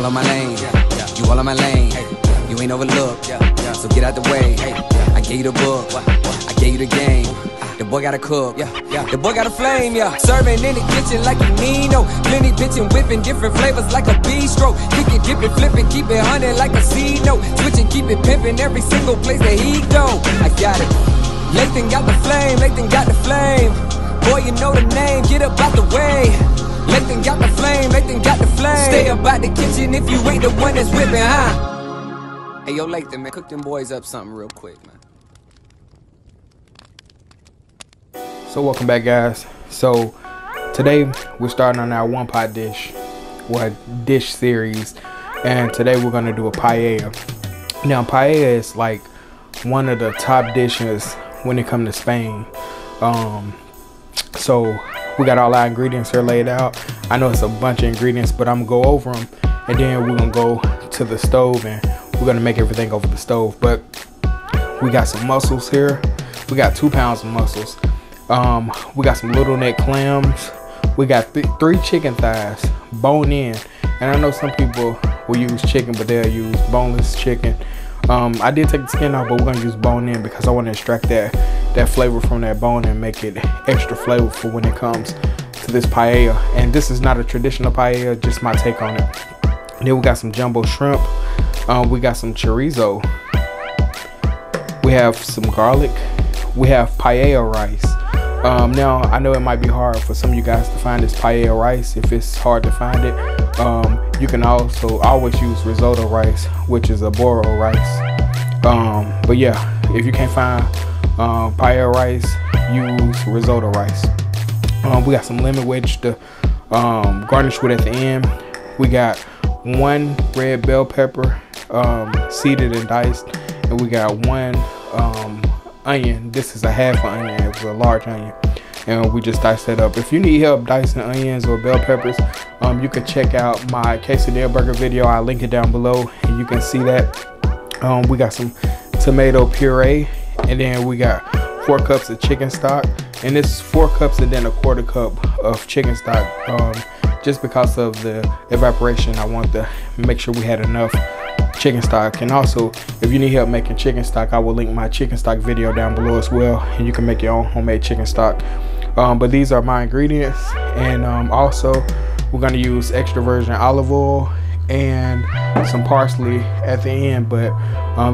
all on my lane, you all on my lane. You ain't overlooked, so get out the way. I gave you the book, I gave you the game. The boy gotta cook, the boy got a flame, Serving in the kitchen like you Nino. Plenty pitching, whipping different flavors like a bistro. Kick it, dip it, flip it, keep it hunting like a C-note. Switching, keep it pimping every single place that he go. I got it. Lathan got the flame, Lathan got the flame. Boy, you know the name, get up out the way. Lathan got the flame, Lathan got the flame. Stay up out the kitchen if you ain't the one that's whipping, huh? Hey, yo, Lathan, man, cook them boys up something real quick, man. So welcome back, guys. So today we're starting on our one pot dish, dish series, and today we're gonna do a paella. Now, paella is like one of the top dishes when it comes to Spain. So we got all our ingredients here laid out. I know it's a bunch of ingredients, but I'm gonna go over them, and then we're gonna go to the stove and we're gonna make everything over the stove. But we got some mussels here. We got 2 pounds of mussels. We got some little neck clams. We got 3 chicken thighs, bone in. And I know some people will use chicken, but they'll use boneless chicken. I did take the skin off, but we're gonna use bone in because I want to extract that flavor from that bone and make it extra flavorful when it comes to this paella. And this is not a traditional paella, just my take on it. Then we got some jumbo shrimp. We got some chorizo. We have some garlic. We have paella rice. Now, I know it might be hard for some of you guys to find this paella rice. If it's hard to find it, you can also always use risotto rice, which is a boro rice. But yeah, if you can't find paella rice, use risotto rice. We got some lemon wedge to garnish with at the end. We got 1 red bell pepper, seeded and diced, and we got 1 onion. This is a half onion. It was a large onion, and we just diced that up. If you need help dicing onions or bell peppers, you can check out my quesadilla burger video. I'll link it down below and you can see that. We got some tomato puree, and then we got 4 cups of chicken stock, and this is 4 cups and then a 1/4 cup of chicken stock. Just because of the evaporation, I want to make sure we had enough chicken stock. And also, if you need help making chicken stock, I will link my chicken stock video down below as well, and you can make your own homemade chicken stock. But these are my ingredients, and also we're going to use extra virgin olive oil and some parsley at the end. But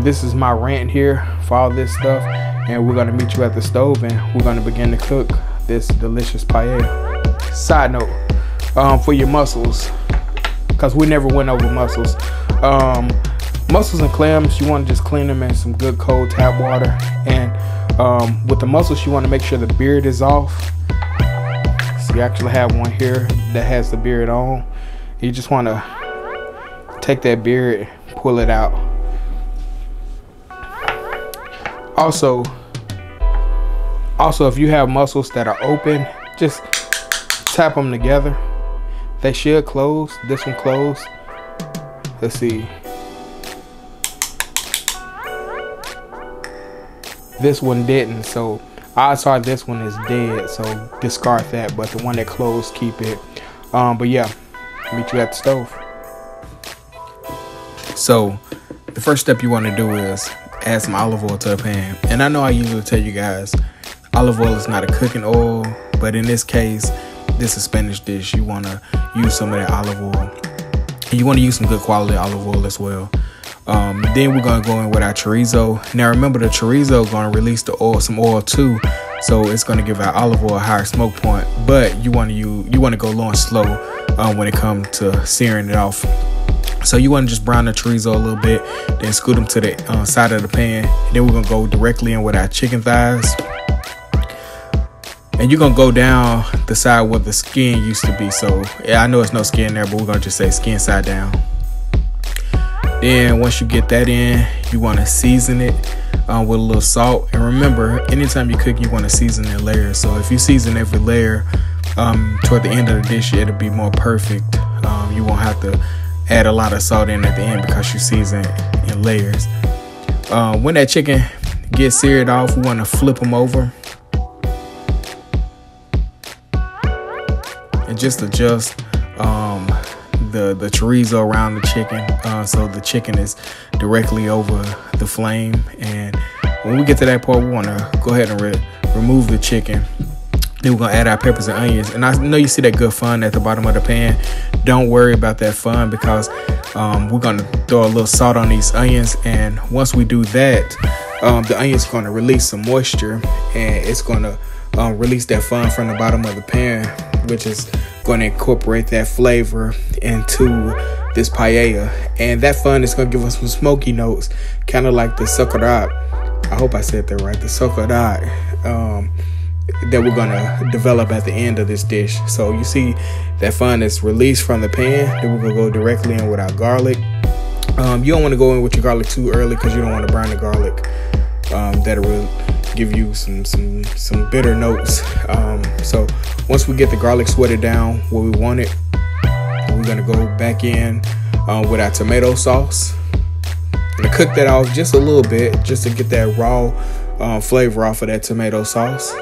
this is my rant here for all this stuff, and we're going to meet you at the stove and we're going to begin to cook this delicious paella. Side note, for your mussels, because we never went over mussels. Mussels and clams, you want to just clean them in some good cold tap water. And with the mussels, you want to make sure the beard is off. So you actually have one here that has the beard on. You just want to take that beard, pull it out. Also, if you have mussels that are open, just tap them together. They should close. This one closed. Let's see. This one didn't, so odds are this one is dead, so discard that, but the one that closed, keep it. But yeah, meet you at the stove. So the first step you want to do is add some olive oil to a pan. And I know I usually tell you guys olive oil is not a cooking oil, but in this case, this is a Spanish dish. You want to use some of that olive oil, and you want to use some good quality olive oil as well. Then we're gonna go in with our chorizo. Now remember, the chorizo is gonna release the oil, some oil too, so it's gonna give our olive oil a higher smoke point. But you want to go low and slow when it comes to searing it off. So you want to just brown the chorizo a little bit, then scoot them to the side of the pan. And then we're gonna go directly in with our chicken thighs, and you're gonna go down the side where the skin used to be. So yeah, I know it's no skin there, but we're gonna just say skin side down. Then once you get that in, you want to season it with a little salt. And remember, anytime you cook, you want to season in layers. So if you season every layer toward the end of the dish, it'll be more perfect. You won't have to add a lot of salt in at the end because you season in layers. When that chicken gets seared off, we want to flip them over and just adjust the chorizo around the chicken, so the chicken is directly over the flame. And when we get to that part, we want to go ahead and remove the chicken. Then we're going to add our peppers and onions. And I know you see that good fun at the bottom of the pan. Don't worry about that fun, because we're going to throw a little salt on these onions. And once we do that, the onions are going to release some moisture, and it's going to release that fun from the bottom of the pan, which is going to incorporate that flavor into this paella. And that fun is going to give us some smoky notes, kind of like the succorat. I hope I said that right. The succorat that we're going to develop at the end of this dish. So you see that fun is released from the pan. Then we're going to go directly in with our garlic. You don't want to go in with your garlic too early, because you don't want to burn the garlic. That'll really give you some bitter notes. So once we get the garlic sweated down where we want it, we're going to go back in with our tomato sauce. And cook that off just a little bit, just to get that raw flavor off of that tomato sauce.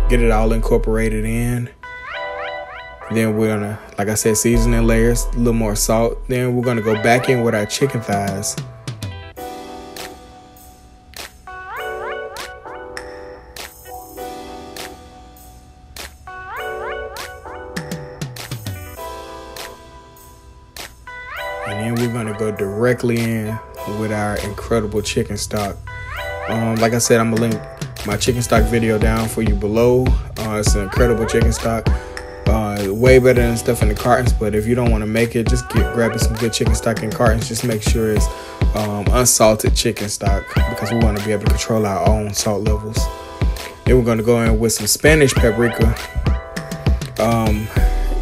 Get it all incorporated in. Then we're gonna, like I said, season in layers, a little more salt. Then we're gonna go back in with our chicken thighs. And then we're gonna go directly in with our incredible chicken stock. Like I said, I'm gonna link my chicken stock video down for you below. It's an incredible chicken stock. Way better than stuff in the cartons, but if you don't want to make it, just grab some good chicken stock in cartons. Just make sure it's unsalted chicken stock, because we want to be able to control our own salt levels. Then we're going to go in with some Spanish paprika.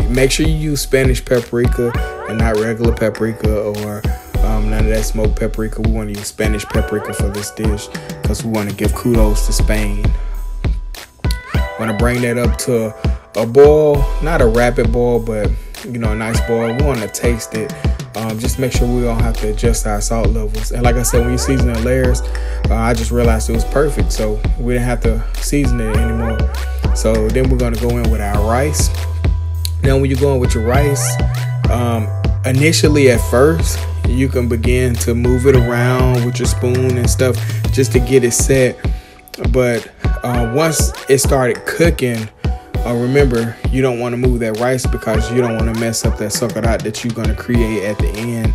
Make sure you use Spanish paprika and not regular paprika or none of that smoked paprika. We want to use Spanish paprika for this dish, because we want to give kudos to Spain. Want to bring that up to a boil, not a rapid boil, but a nice boil. We want to taste it. Just make sure we don't have to adjust our salt levels. And like I said, when you season in layers, I just realized it was perfect, so we didn't have to season it anymore. So then we're going to go in with our rice. Now when you go in with your rice, initially at first, you can begin to move it around with your spoon and stuff just to get it set. But once it started cooking, remember, you don't want to move that rice, because you don't want to mess up that succorat that you're going to create at the end.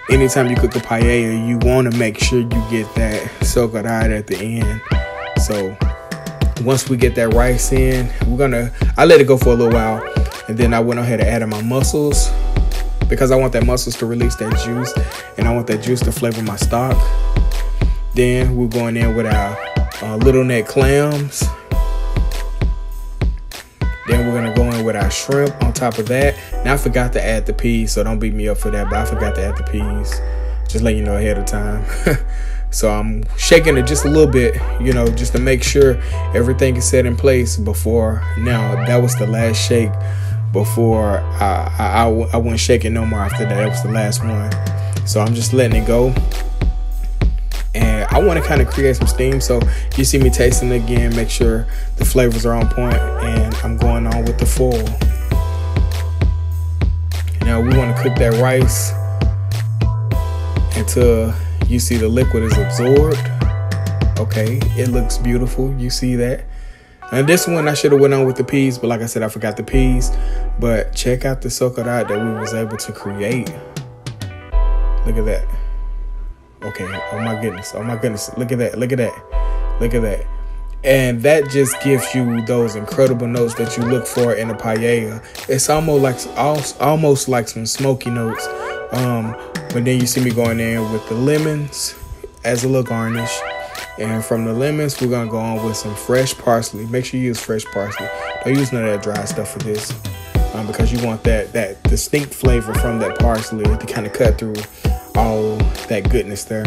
Anytime you cook a paella, you want to make sure you get that succorat at the end. So once we get that rice in, I let it go for a little while, and then I went ahead and added my mussels, because I want that mussels to release that juice, and I want that juice to flavor my stock. Then we're going in with our little neck clams. Then we're going to go in with our shrimp on top of that. Now I forgot to add the peas, so don't beat me up for that, but I forgot to add the peas. Just let you know ahead of time. So I'm shaking it just a little bit, just to make sure everything is set in place before. Now, that was the last shake before I wouldn't shake it no more after that. That was the last one. So I'm just letting it go. And I want to kind of create some steam, so you see me tasting it again, make sure the flavors are on point, and I'm going on with the foil. Now we want to cook that rice until you see the liquid is absorbed. Okay, it looks beautiful. You see that? And this one I should have went on with the peas, but like I said, I forgot the peas. But check out the succorat that we was able to create. Look at that. Okay, oh my goodness, look at that. And that just gives you those incredible notes that you look for in a paella. It's almost like some smoky notes. But then you see me going in with the lemons as a little garnish. And from the lemons, we're gonna go on with some fresh parsley. Make sure you use fresh parsley. Don't use none of that dry stuff for this, because you want that distinct flavor from that parsley to kind of cut through all that goodness there.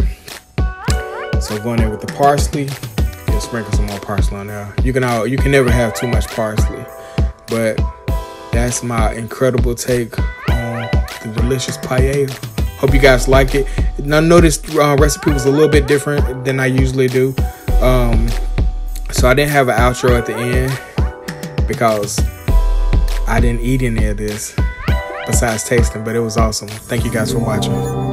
So going in with the parsley, you'll sprinkle some more parsley on there. You can never have too much parsley, but that's my incredible take on the delicious paella. Hope you guys like it. Now, I know this recipe was a little bit different than I usually do. So I didn't have an outro at the end because I didn't eat any of this besides tasting, but it was awesome. Thank you guys for watching.